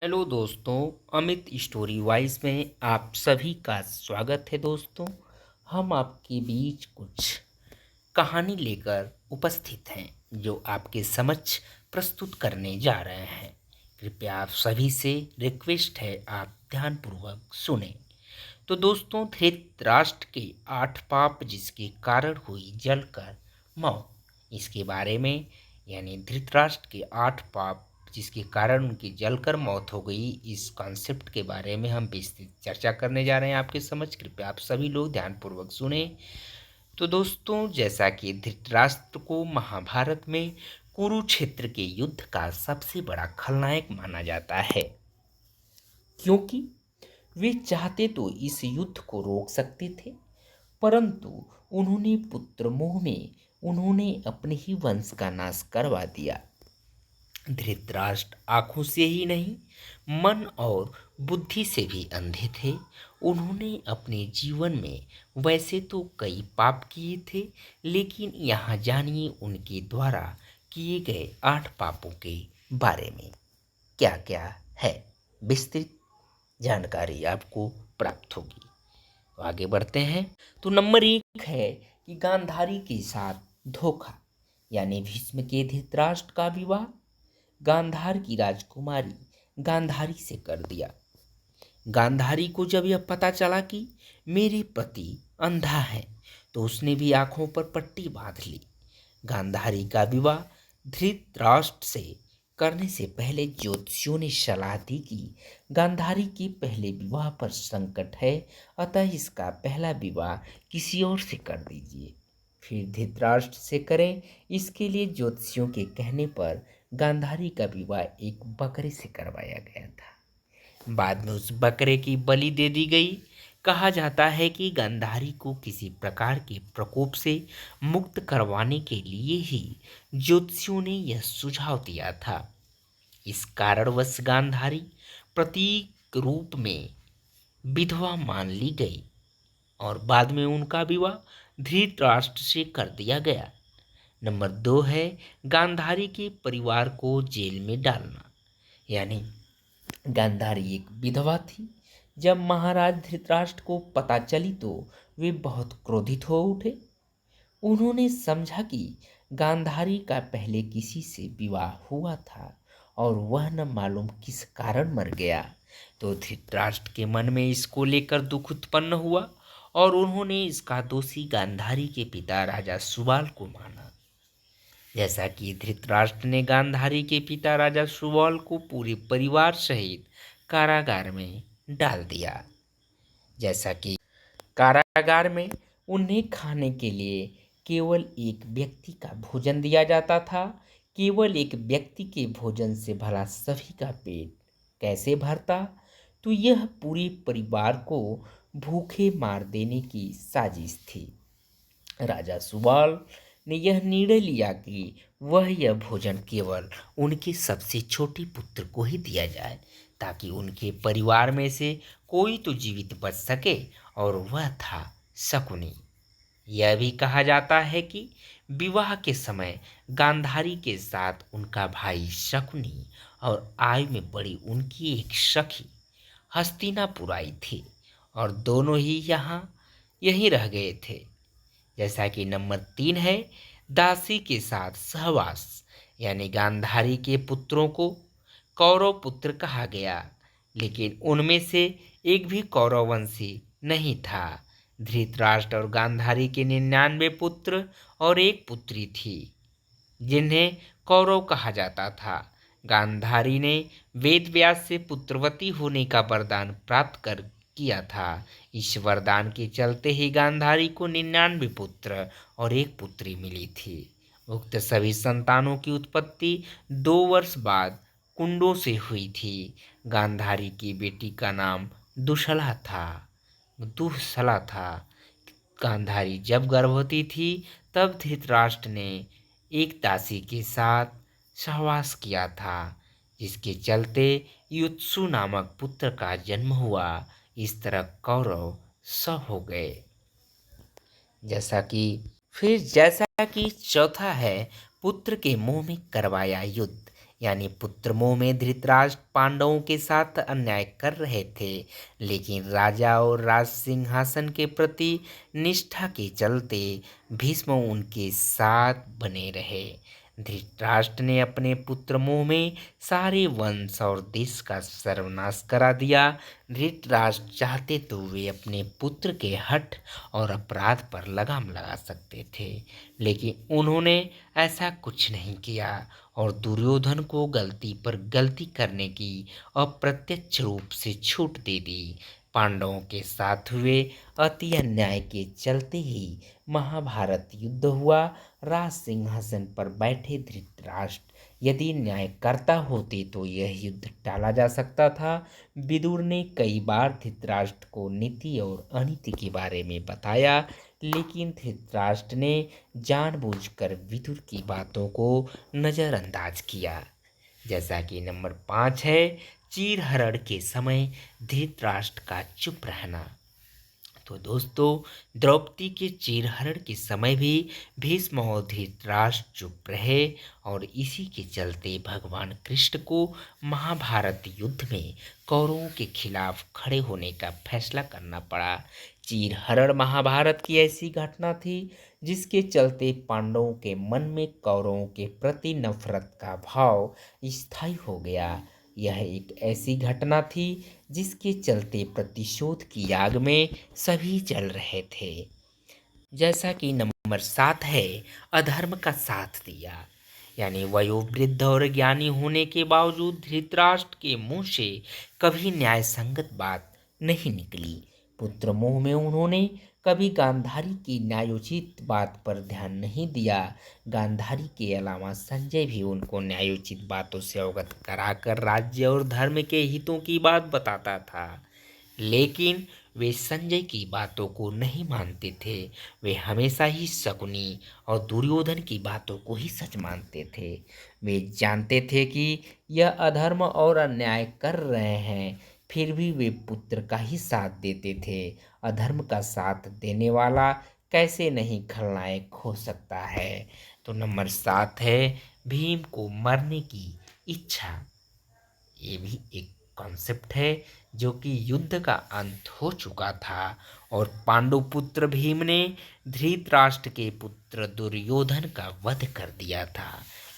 Hello दोस्तों, Amit story wise में आप सभी का स्वागत है। दोस्तों, हम आपके बीच कुछ कहानी लेकर उपस्थित हैं जो आपके समक्ष प्रस्तुत करने जा रहे हैं। कृपया आप सभी से रिक्वेस्ट है, आप ध्यानपूर्वक सुने। तो दोस्तों, धृतराष्ट्र के 8 पाप जिसके कारण हुई जलकर मौत, इसके बारे में यानी धृतराष्ट्र के 8 पाप जिसके कारण उनकी जलकर मौत हो गई, इस कॉन्सेप्ट के बारे में हम विस्तृत चर्चा करने जा रहे हैं आपके समझ। कृपया आप सभी लोग ध्यानपूर्वक सुने। तो दोस्तों, जैसा कि धृतराष्ट्र को महाभारत में कुरुक्षेत्र के युद्ध का सबसे बड़ा खलनायक माना जाता है, क्योंकि वे चाहते तो इस युद्ध को रोक सकते थे, परंतु उन्होंने पुत्र मोह में उन्होंने अपने ही वंश का नाश करवा दिया। धृतराष्ट्र आंखों से ही नहीं, मन और बुद्धि से भी अंधे थे। उन्होंने अपने जीवन में वैसे तो कई पाप किए थे, लेकिन यहाँ जानिए उनके द्वारा किए गए 8 पापों के बारे में क्या क्या है। विस्तृत जानकारी आपको प्राप्त होगी। तो आगे बढ़ते हैं। तो नंबर 1 है कि गांधारी के साथ धोखा, यानी भीष्म के धृतराष्ट्र का विवाह गांधार की राजकुमारी गांधारी से कर दिया। गांधारी को जब यह पता चला कि मेरे पति अंधा है, तो उसने भी आंखों पर पट्टी बांध ली। गांधारी का विवाह धृतराष्ट्र से करने से पहले ज्योतिषियों ने सलाह दी कि गांधारी के पहले विवाह पर संकट है, अतः इसका पहला विवाह किसी और से कर दीजिए, फिर धृतराष्ट्र से करें। इसके लिए ज्योतिषियों के कहने पर गांधारी का विवाह एक बकरे से करवाया गया था। बाद में उस बकरे की बलि दे दी गई। कहा जाता है कि गांधारी को किसी प्रकार के प्रकोप से मुक्त करवाने के लिए ही ज्योतिषियों ने यह सुझाव दिया था। इस कारणवश गांधारी प्रतीक रूप में विधवा मान ली गई और बाद में उनका विवाह धृतराष्ट्र से कर दिया गया। नंबर 2 है गांधारी के परिवार को जेल में डालना, यानी गांधारी एक विधवा थी। जब महाराज धृतराष्ट्र को पता चली तो वे बहुत क्रोधित हो उठे। उन्होंने समझा कि गांधारी का पहले किसी से विवाह हुआ था और वह न मालूम किस कारण मर गया। तो धृतराष्ट्र के मन में इसको लेकर दुख उत्पन्न हुआ और उन्होंने इसका दोषी गांधारी के पिता राजा सुबाल को माना। जैसा कि धृतराष्ट्र ने गांधारी के पिता राजा सुबाल को पूरे परिवार सहित कारागार में डाल दिया। जैसा कि कारागार में उन्हें खाने के लिए केवल एक व्यक्ति का भोजन दिया जाता था। केवल एक व्यक्ति के भोजन से भला सभी का पेट कैसे भरता। तो यह पूरे परिवार को भूखे मार देने की साजिश थी। राजा सुबाल ने यह निर्णय लिया कि वह यह भोजन केवल उनके सबसे छोटे पुत्र को ही दिया जाए, ताकि उनके परिवार में से कोई तो जीवित बच सके, और वह था शकुनी। यह भी कहा जाता है कि विवाह के समय गांधारी के साथ उनका भाई शकुनी और आयु में बड़ी उनकी एक सखी हस्तिनापुर आई थी और दोनों ही यहीं रह गए थे। जैसा कि नंबर 3 है दासी के साथ सहवास, यानी गांधारी के पुत्रों को कौरव पुत्र कहा गया, लेकिन उनमें से एक भी कौरव वंशी नहीं था। धृतराष्ट्र और गांधारी के 99 पुत्र और एक पुत्री थी, जिन्हें कौरव कहा जाता था। गांधारी ने वेद व्यास से पुत्रवती होने का वरदान प्राप्त कर किया था। इस वरदान के चलते ही गांधारी को 99 पुत्र और एक पुत्री मिली थी। उक्त सभी संतानों की उत्पत्ति 2 वर्ष बाद कुंडों से हुई थी। गांधारी की बेटी का नाम दुःशला था। गांधारी जब गर्भवती थी तब धृतराष्ट्र ने एक दासी के साथ सहवास किया था, जिसके चलते युत्सु नामक पुत्र का जन्म हुआ। इस तरह कौरव सब हो गए। जैसा कि चौथा है पुत्र के मुंह में करवाया युद्ध, यानी पुत्र मोह में धृतराष्ट्र पांडवों के साथ अन्याय कर रहे थे, लेकिन राजा और राज सिंहासन के प्रति निष्ठा के चलते भीष्म उनके साथ बने रहे। धृतराष्ट्र ने अपने पुत्र मोह में सारे वंश और देश का सर्वनाश करा दिया। धृतराष्ट्र चाहते तो वे अपने पुत्र के हठ और अपराध पर लगाम लगा सकते थे, लेकिन उन्होंने ऐसा कुछ नहीं किया और दुर्योधन को गलती पर गलती करने की अप्रत्यक्ष रूप से छूट दे दी। पांडवों के साथ हुए अति अन्याय के चलते ही महाभारत युद्ध हुआ। राज सिंहासन पर बैठे धृतराष्ट्र यदि न्याय करता होते तो यह युद्ध टाला जा सकता था। विदुर ने कई बार धृतराष्ट्र को नीति और अनीति के बारे में बताया, लेकिन धृतराष्ट्र ने जानबूझकर विदुर की बातों को नज़रअंदाज किया। जैसा कि नंबर 5 है, चीरहरण के समय धृतराष्ट्र का चुप रहना। तो दोस्तों, द्रौपदी के चीरहरण के समय भी भीष्म और धृतराष्ट्र चुप रहे और इसी के चलते भगवान कृष्ण को महाभारत युद्ध में कौरवों के खिलाफ खड़े होने का फैसला करना पड़ा। चीरहरण महाभारत की ऐसी घटना थी जिसके चलते पांडवों के मन में कौरवों के प्रति नफरत का भाव स्थायी हो गया। यह एक ऐसी घटना थी जिसके चलते प्रतिशोध की आग में सभी जल रहे थे। जैसा कि नंबर 7 है, अधर्म का साथ दिया। यानी वयोवृद्ध और ज्ञानी होने के बावजूद धृतराष्ट्र के मुंह से कभी न्याय संगत बात नहीं निकली। पुत्र मोह में उन्होंने कभी गांधारी की न्यायोचित बात पर ध्यान नहीं दिया। गांधारी के अलावा संजय भी उनको न्यायोचित बातों से अवगत कराकर राज्य और धर्म के हितों की बात बताता था, लेकिन वे संजय की बातों को नहीं मानते थे। वे हमेशा ही शकुनी और दुर्योधन की बातों को ही सच मानते थे। वे जानते थे कि यह अधर्म और अन्याय कर रहे हैं, फिर भी वे पुत्र का ही साथ देते थे। अधर्म का साथ देने वाला कैसे नहीं खलनायक हो सकता है। तो नंबर 7 है, भीम को मरने की इच्छा। ये भी एक कॉन्सेप्ट है जो कि युद्ध का अंत हो चुका था और पांडुपुत्र भीम ने धृतराष्ट्र के पुत्र दुर्योधन का वध कर दिया था।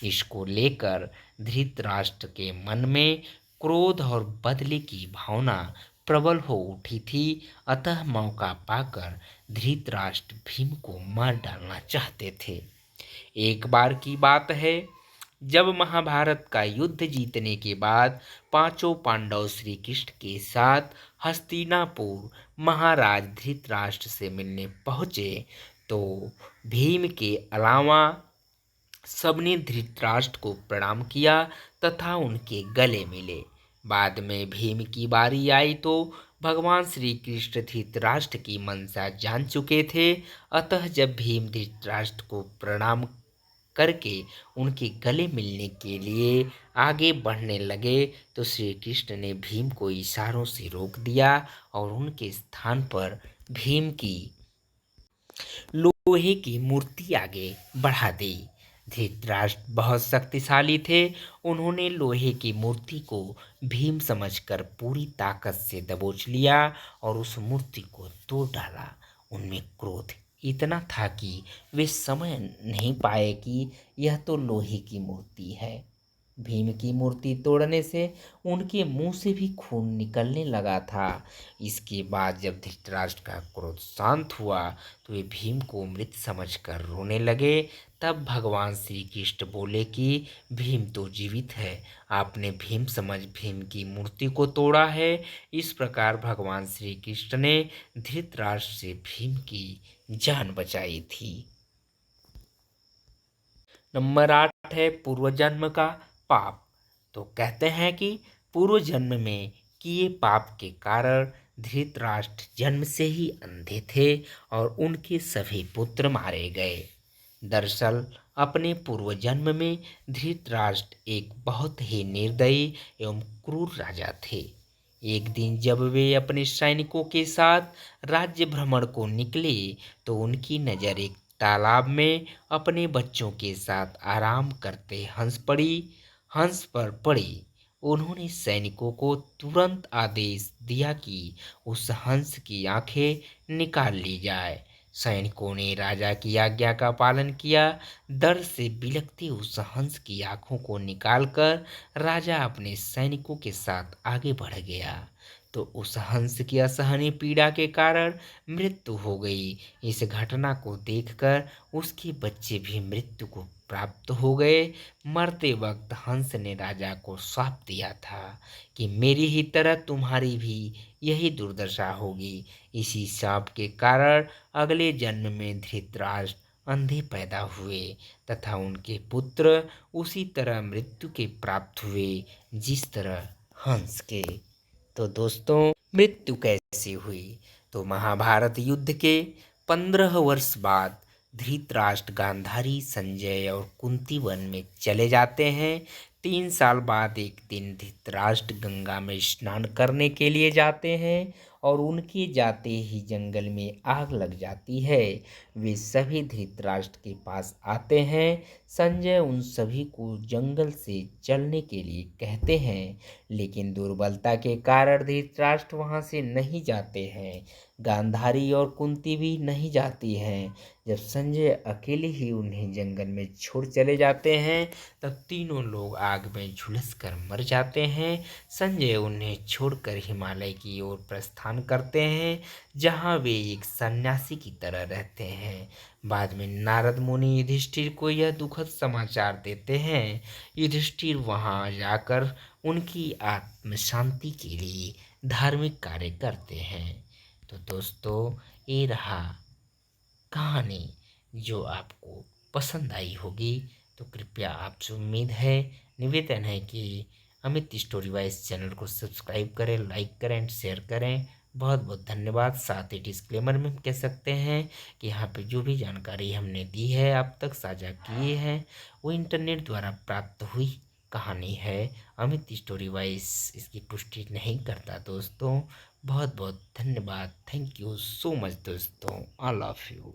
इसको लेकर धृतराष्ट्र के मन में क्रोध और बदले की भावना प्रबल हो उठी थी। अतः मौका पाकर धृतराष्ट्र भीम को मार डालना चाहते थे। एक बार की बात है, जब महाभारत का युद्ध जीतने के बाद पांचों पांडव श्री कृष्ण के साथ हस्तिनापुर महाराज धृतराष्ट्र से मिलने पहुँचे, तो भीम के अलावा सबने धृतराष्ट्र को प्रणाम किया तथा उनके गले मिले। बाद में भीम की बारी आई तो भगवान श्री कृष्ण धृतराष्ट्र की मंशा जान चुके थे। अतः जब भीम धृतराष्ट्र को प्रणाम करके उनके गले मिलने के लिए आगे बढ़ने लगे तो श्री कृष्ण ने भीम को इशारों से रोक दिया और उनके स्थान पर भीम की लोहे की मूर्ति आगे बढ़ा दी। धृतराष्ट्र बहुत शक्तिशाली थे। उन्होंने लोहे की मूर्ति को भीम समझकर पूरी ताकत से दबोच लिया और उस मूर्ति को तोड़ डाला। उनमें क्रोध इतना था कि वे समझ नहीं पाए कि यह तो लोहे की मूर्ति है। भीम की मूर्ति तोड़ने से उनके मुंह से भी खून निकलने लगा था। इसके बाद जब धृतराष्ट्र का क्रोध शांत हुआ तो वे भीम को मृत समझकर रोने लगे। तब भगवान श्री कृष्ण बोले कि भीम तो जीवित है, आपने भीम समझ भीम की मूर्ति को तोड़ा है। इस प्रकार भगवान श्री कृष्ण ने धृतराष्ट्र से भीम की जान बचाई थी। नंबर 8 है, पूर्व जन्म का पाप। तो कहते हैं कि पूर्व जन्म में किए पाप के कारण धृतराष्ट्र जन्म से ही अंधे थे और उनके सभी पुत्र मारे गए। दरअसल अपने पूर्व जन्म में धृतराष्ट्र एक बहुत ही निर्दयी एवं क्रूर राजा थे। एक दिन जब वे अपने सैनिकों के साथ राज्य भ्रमण को निकले तो उनकी नज़र एक तालाब में अपने बच्चों के साथ आराम करते हंस पड़ी। हंस पर पड़ी। उन्होंने सैनिकों को तुरंत आदेश दिया कि उस हंस की आंखें निकाल ली जाए। सैनिकों ने राजा की आज्ञा का पालन किया। दर्द से बिलखते उस हंस की आंखों को निकालकर राजा अपने सैनिकों के साथ आगे बढ़ गया। तो उस हंस की असहनीय पीड़ा के कारण मृत्यु हो गई। इस घटना को देखकर उसके बच्चे भी मृत्यु को प्राप्त हो गए। मरते वक्त हंस ने राजा को श्राप दिया था कि मेरी ही तरह तुम्हारी भी यही दुर्दशा होगी। इसी श्राप के कारण अगले जन्म में धृतराष्ट्र अंधे पैदा हुए तथा उनके पुत्र उसी तरह मृत्यु के प्राप्त हुए जिस तरह हंस के। तो दोस्तों, मृत्यु कैसे हुई? तो महाभारत युद्ध के 15 वर्ष बाद धृतराष्ट्र, गांधारी, संजय और कुंती वन में चले जाते हैं। 3 साल बाद एक दिन धृतराष्ट्र गंगा में स्नान करने के लिए जाते हैं और उनके जाते ही जंगल में आग लग जाती है। वे सभी धृतराष्ट्र के पास आते हैं। संजय उन सभी को जंगल से चलने के लिए कहते हैं, लेकिन दुर्बलता के कारण धृतराष्ट्र वहां से नहीं जाते हैं। गांधारी और कुंती भी नहीं जाती हैं। जब संजय अकेले ही उन्हें जंगल में छोड़ चले जाते हैं, तब तीनों लोग आग में झुलस कर मर जाते हैं। संजय उन्हें छोड़कर हिमालय की ओर प्रस्थान करते हैं, जहां वे एक सन्यासी की तरह रहते हैं। बाद में नारद मुनि युधिष्ठिर को यह दुखद समाचार देते हैं। युधिष्ठिर वहां जाकर उनकी आत्म शांति के लिए धार्मिक कार्य करते हैं। तो दोस्तों, ये रहा कहानी जो आपको पसंद आई होगी। तो कृपया आपसे उम्मीद है, निवेदन है कि अमित स्टोरी वाइज चैनल को सब्सक्राइब करें, लाइक करें एंड शेयर करें। बहुत बहुत धन्यवाद। साथ ही डिस्क्लेमर में हम कह सकते हैं कि यहाँ पे जो भी जानकारी हमने दी है, आप तक साझा किए हैं, वो इंटरनेट द्वारा प्राप्त हुई कहानी है। अमित स्टोरी वाइज इसकी पुष्टि नहीं करता दोस्तों। बहुत बहुत धन्यवाद। थैंक यू सो मच दोस्तों। I love you.